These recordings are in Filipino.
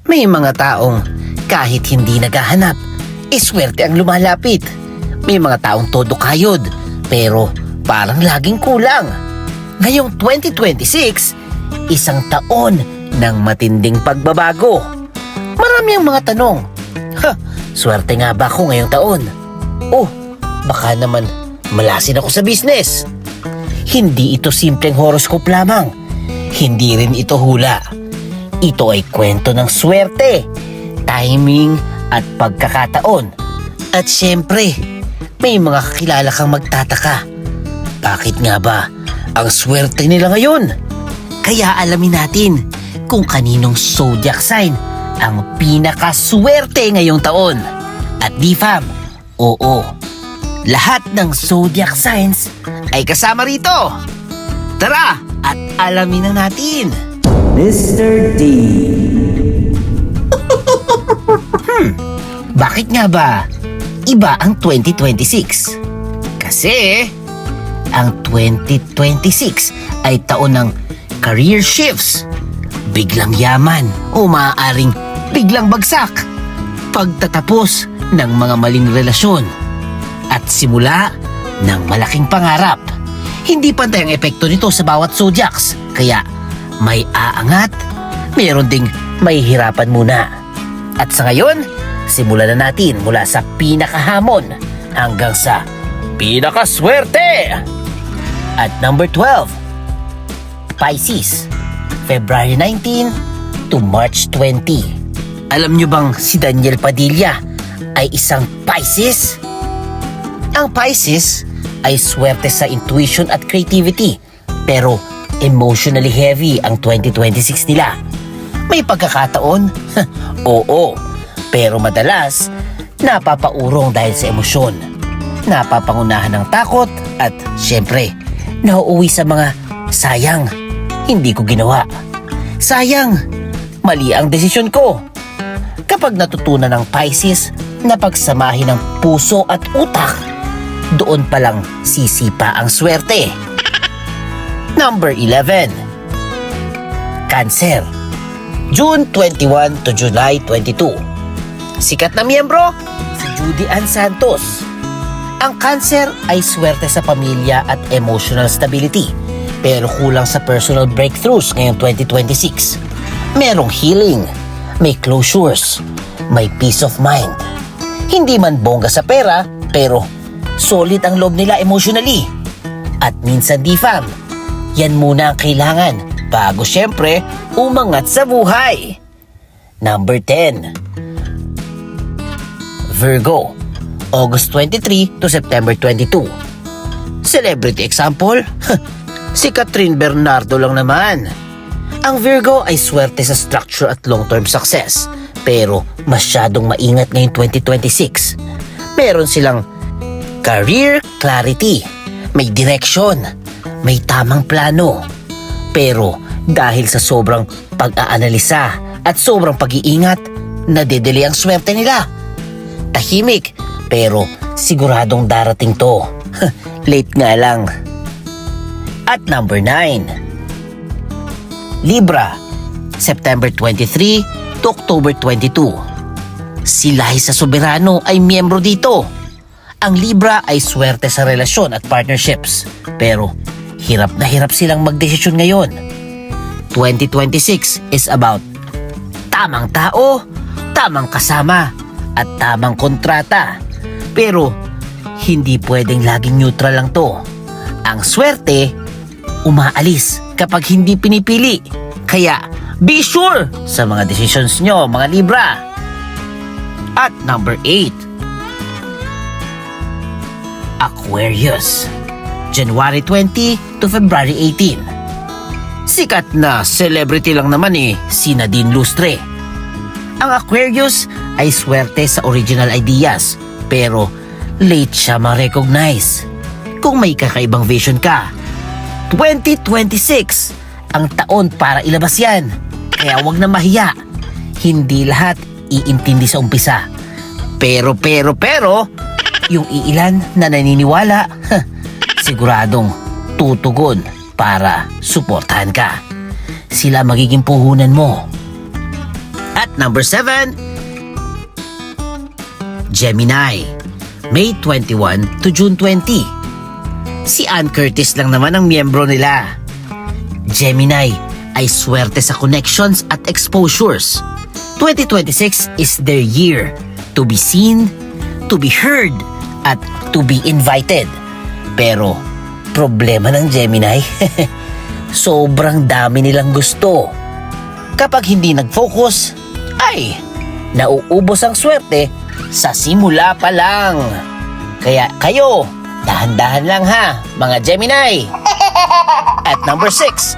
May mga taong kahit hindi naghahanap, swerte ang lumalapit. May mga taong todo kayod, pero parang laging kulang. Ngayong 2026, isang taon ng matinding pagbabago. Marami ang mga tanong. Swerte nga ba ako ngayong taon? Oh, baka naman malasin ako sa business. Hindi ito simpleng horoscope lamang. Hindi rin ito hula. Ito ay kwento ng swerte, timing at pagkakataon. At syempre, may mga kakilala kang magtataka. Bakit nga ba ang swerte nila ngayon? Kaya alamin natin kung kaninong zodiac sign ang pinakaswerte ngayong taon. At di fam, oo, lahat ng zodiac signs ay kasama rito. Tara at alamin na natin. Mr. D. Bakit nga ba iba ang 2026? Kasi ang 2026 ay taon ng career shifts, biglang yaman o maaaring biglang bagsak, pagtatapos ng mga maling relasyon, at simula ng malaking pangarap. Hindi pantay ang epekto nito sa bawat zodiacs, kaya may aangat, mayroon ding may hirapan muna. At sa ngayon, simulan na natin mula sa pinakahamon hanggang sa pinakaswerte. At number 12, Pisces, February 19 to March 20. Alam nyo bang si Daniel Padilla ay isang Pisces? Ang Pisces ay swerte sa intuition at creativity, pero emotionally heavy ang 2026 nila. May pagkakataon, oo, pero madalas napapaurong dahil sa emosyon. Napapangunahan ng takot at syempre, nauuwi sa mga sayang, hindi ko ginawa. Sayang, mali ang desisyon ko. Kapag natutunan ng Pisces na pagsamahin ng puso at utak, doon palang sisipa ang swerte. Number 11, Cancer, June 21 to July 22. Sikat na miyembro, si Judy Ann Santos. Ang Cancer ay swerte sa pamilya at emotional stability, pero kulang sa personal breakthroughs ngayong 2026. Merong healing, may closures, may peace of mind. Hindi man bongga sa pera, pero solid ang loob nila emotionally. At minsan di fam, yan muna ang kailangan bago syempre umangat sa buhay. Number 10, Virgo, August 23 to September 22. Celebrity example? Si Catherine Bernardo lang naman. Ang Virgo ay swerte sa structure at long-term success, pero masyadong maingat ngayong 2026. Meron silang career clarity, may direction, may tamang plano. Pero dahil sa sobrang pag-aanalisa at sobrang pag-iingat, nadedeli ang swerte nila. Tahimik, pero siguradong darating to. Late nga lang. At number 9, Libra, September 23 to October 22. Si Liza Soberano ay miyembro dito. Ang Libra ay swerte sa relasyon at partnerships, pero hirap na hirap silang magdesisyon ngayon. 2026 is about tamang tao, tamang kasama, at tamang kontrata. Pero hindi pwedeng laging neutral lang to. Ang swerte, umaalis kapag hindi pinipili. Kaya be sure sa mga decisions nyo, mga Libra. At number 8, Aquarius, January 20 to February 18. Sikat na celebrity lang naman si Nadine Lustre. Ang Aquarius ay swerte sa original ideas, pero late siya ma-recognize. Kung may kakaibang vision ka, 2026 ang taon para ilabas yan. Kaya wag na mahiya. Hindi lahat iintindi sa umpisa. Pero, yung iilan na naniniwala, siguradong tutugon para suportahan ka. Sila magiging puhunan mo. At number 7, Gemini, May 21 to June 20. Si Ann Curtis lang naman ang miyembro nila. Gemini ay swerte sa connections at exposures. 2026 is their year to be seen, to be heard, at to be invited. Pero problema ng Gemini, sobrang dami nilang gusto. Kapag hindi nag-focus, ay nauubos ang swerte sa simula pa lang. Kaya kayo, dahan-dahan lang ha, mga Gemini. At number 6,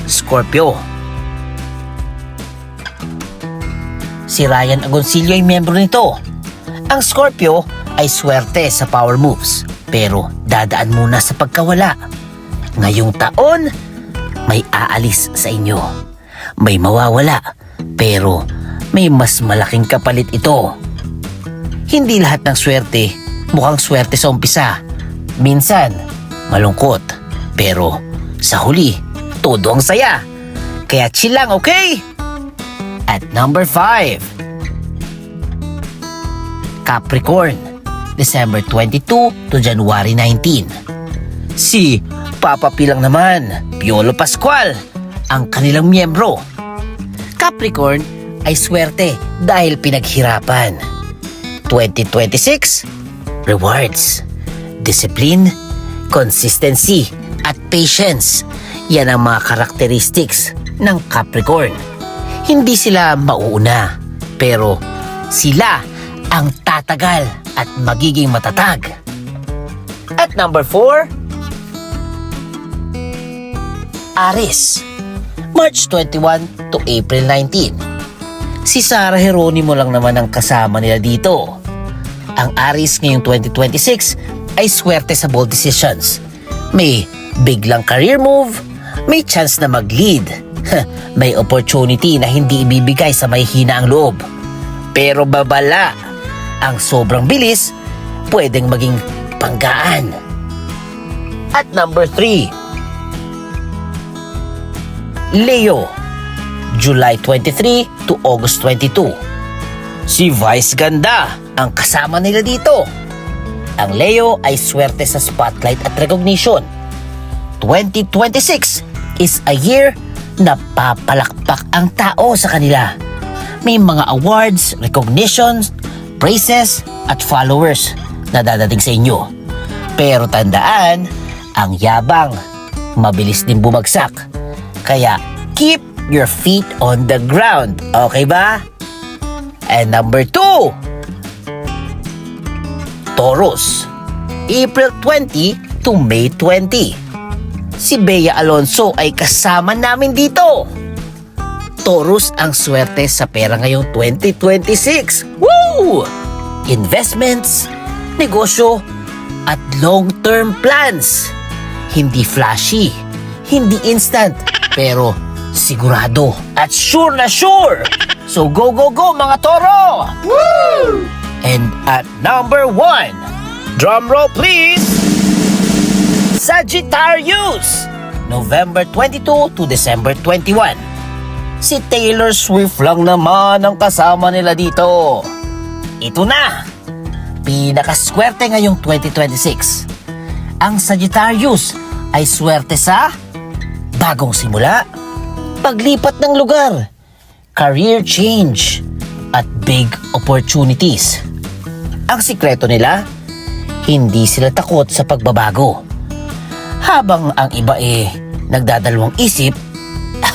Scorpio. Si Ryan Agoncillo ay miyembro nito. Ang Scorpio ay swerte sa power moves, pero dadaan muna sa pagkawala. Ngayong taon, may aalis sa inyo. May mawawala, pero may mas malaking kapalit ito. Hindi lahat ng swerte mukhang swerte sa umpisa. Minsan, malungkot. Pero sa huli, todo ang saya. Kaya chill lang, okay? At number 5, Capricorn, December 22 to January 19. Si Papa P lang naman, Piolo Pascual, ang kanilang miyembro. Capricorn ay swerte dahil pinaghirapan. 2026, rewards, discipline, consistency, at patience. Yan ang mga characteristics ng Capricorn. Hindi sila mauuna, pero sila ang tatagal at magiging matatag. At number 4, Aries, March 21 to April 19. Si Sarah Geronimo lang naman ang kasama nila dito. Ang Aries ngayong 2026 ay swerte sa bold decisions. May biglang career move, may chance na mag-lead, may opportunity na hindi ibibigay sa may hinaang loob. Pero babala, ang sobrang bilis pwedeng maging panggaan. At number 3, Leo, July 23 to August 22. Si Vice Ganda ang kasama nila dito. Ang Leo ay swerte sa spotlight at recognition. 2026 is a year na papalakpak ang tao sa kanila. May mga awards, recognitions, praises, at followers na dadating sa inyo. Pero tandaan, ang yabang mabilis din bumagsak. Kaya keep your feet on the ground. Okay ba? And number 2, Taurus, April 20 to May 20. Si Bea Alonso ay kasama namin dito. Taurus ang swerte sa pera ngayong 2026. Woo! Investments, negosyo, at long-term plans. Hindi flashy, hindi instant, pero sigurado at sure na sure. So go, go, go mga Toro! Woo! And at number 1, drum roll please, Sagittarius, November 22 to December 21. Si Taylor Swift lang naman ang kasama nila dito. Ito na, pinakaswerte ngayong 2026. Ang Sagittarius ay swerte sa bagong simula, paglipat ng lugar, career change, at big opportunities. Ang sikreto nila, hindi sila takot sa pagbabago. Habang ang iba nagdadalawang isip,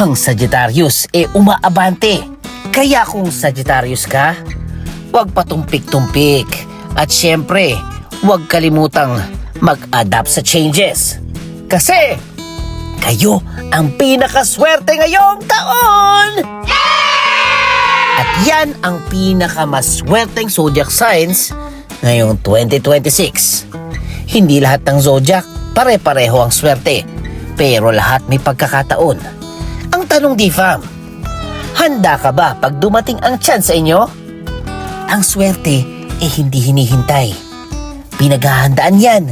ang Sagittarius umaabante. Kaya kung Sagittarius ka, huwag patumpik-tumpik. At syempre, huwag kalimutang mag-adapt sa changes. Kasi, kayo ang pinakaswerte ngayong taon! At yan ang pinakamaswerteng zodiac signs ngayong 2026. Hindi lahat ng zodiac pare-pareho ang swerte, pero lahat may pagkakataon. Ang tanong di fam, handa ka ba pag dumating ang chance sa inyo? Ang swerte hindi hinihintay. Pinaghahandaan yan.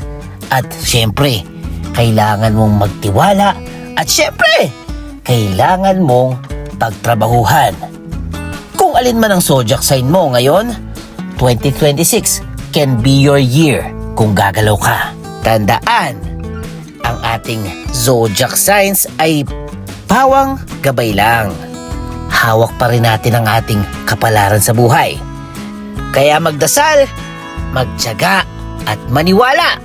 At syempre, kailangan mong magtiwala. At syempre, kailangan mong pagtrabahuhan. Kung alin man ang zodiac sign mo ngayon, 2026 can be your year kung gagalaw ka. Tandaan, ang ating zodiac signs ay pawang gabay lang. Hawak pa rin natin ang ating kapalaran sa buhay. Kaya magdasal, magtiyaga at maniwala.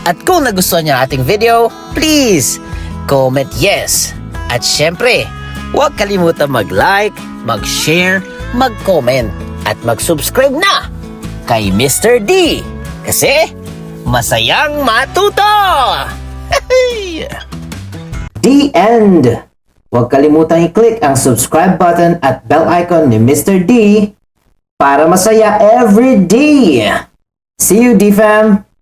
At kung nagustuhan niyo ang ating video, please comment yes. At syempre, huwag kalimutan mag-like, mag-share, mag-comment at mag-subscribe na kay Mr. D. Kasi masayang matuto! The end! Huwag kalimutang i-click ang subscribe button at bell icon ni Mr. D para masaya every day! See you, D-Fam!